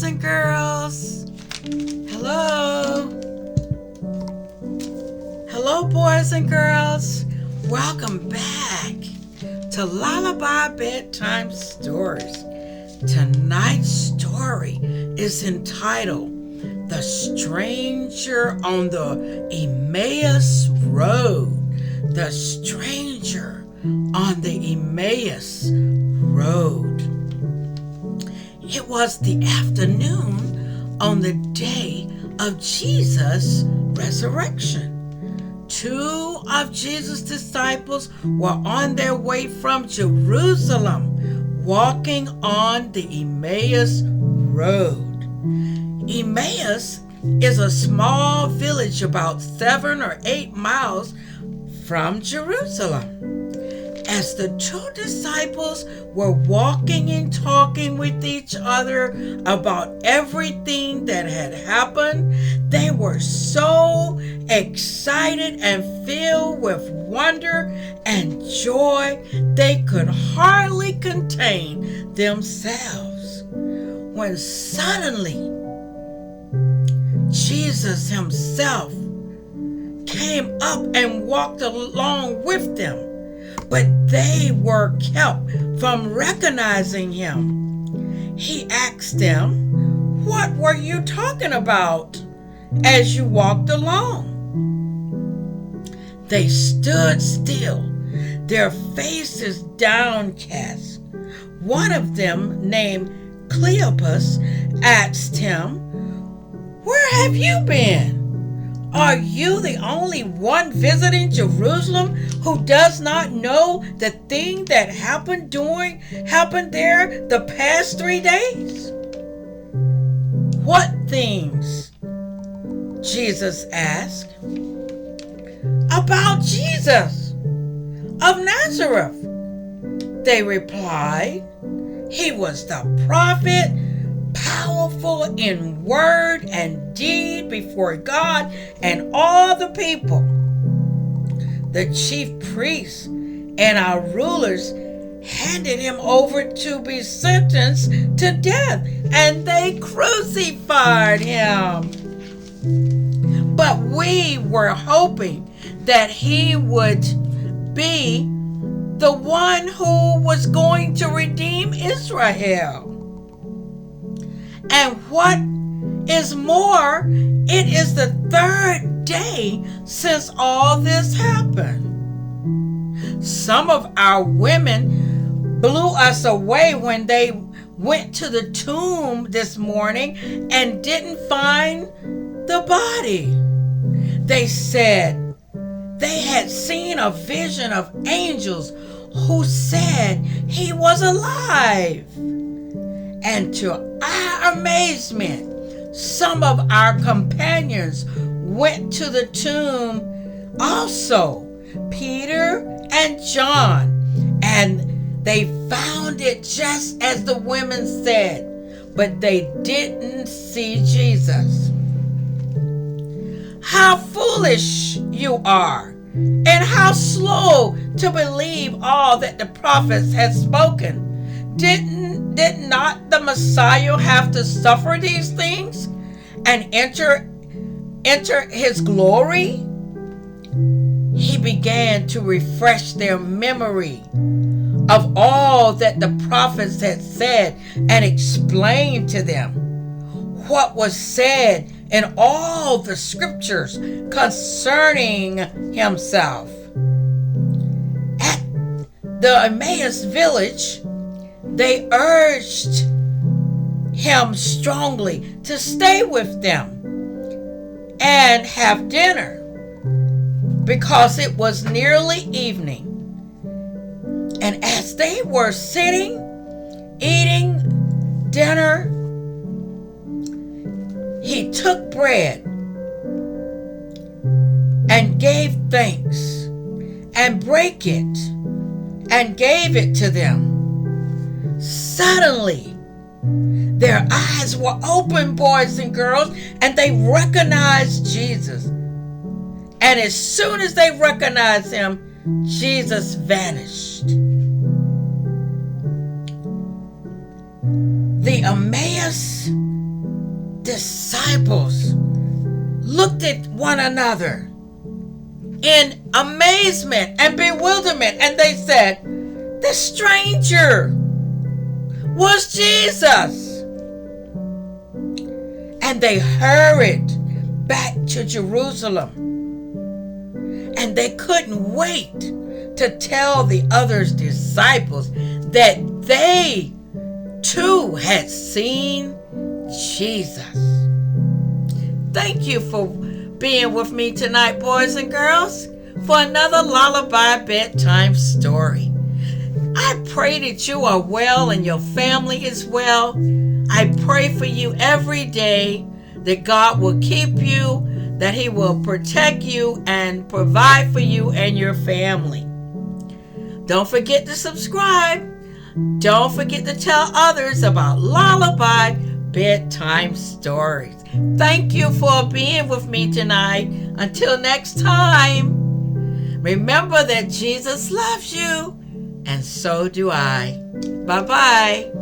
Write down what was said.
boys and girls. Hello. Hello, boys and girls. Welcome back to Lullaby Bedtime Stories. Tonight's story is entitled The Stranger on the Emmaus Road. The Stranger on the Emmaus Road. It was the afternoon on the day of Jesus' resurrection. Two of Jesus' disciples were on their way from Jerusalem, walking on the Emmaus Road. Emmaus is a small village about 7 or 8 miles from Jerusalem. As the two disciples were walking and talking with each other about everything that had happened, they were so excited and filled with wonder and joy they could hardly contain themselves. When suddenly Jesus himself came up and walked along with them, but they were kept from recognizing him. He asked them, "What were you talking about as you walked along?" They stood still, their faces downcast. One of them, named Cleopas, asked him, "Where have you been? Are you the only one visiting Jerusalem who does not know the thing that happened there the past 3 days?" "What things?" Jesus asked. "About Jesus of Nazareth," they replied. "He was the prophet, powerful in word and deed before God and all the people. The chief priests and our rulers handed him over to be sentenced to death, and they crucified him. But we were hoping that he would be the one who was going to redeem Israel. And what is more, it is the 3rd day since all this happened. Some of our women blew us away when they went to the tomb this morning and didn't find the body. They said they had seen a vision of angels who said he was alive. And to our amazement, some of our companions went to the tomb also, Peter and John, and they found it just as the women said, but they didn't see Jesus. How foolish you are, and how slow to believe all that the prophets had spoken. Did not the Messiah have to suffer these things and enter his glory?" He began to refresh their memory of all that the prophets had said and explain to them what was said in all the scriptures concerning himself. At the Emmaus village, they urged him strongly to stay with them and have dinner because it was nearly evening. And as they were sitting, eating dinner, he took bread and gave thanks and broke it and gave it to them. Suddenly, their eyes were open, boys and girls, and they recognized Jesus. And as soon as they recognized him, Jesus vanished. The Emmaus disciples looked at one another in amazement and bewilderment, and they said, "The stranger was Jesus." And they hurried back to Jerusalem, and they couldn't wait to tell the other disciples that they too had seen Jesus. Thank you for being with me tonight, boys and girls, for another Lullaby Bedtime Story. I pray that you are well and your family is well. I pray for you every day that God will keep you, that He will protect you and provide for you and your family. Don't forget to subscribe. Don't forget to tell others about Lullaby Bedtime Stories. Thank you for being with me tonight. Until next time, remember that Jesus loves you, and so do I. Bye-bye.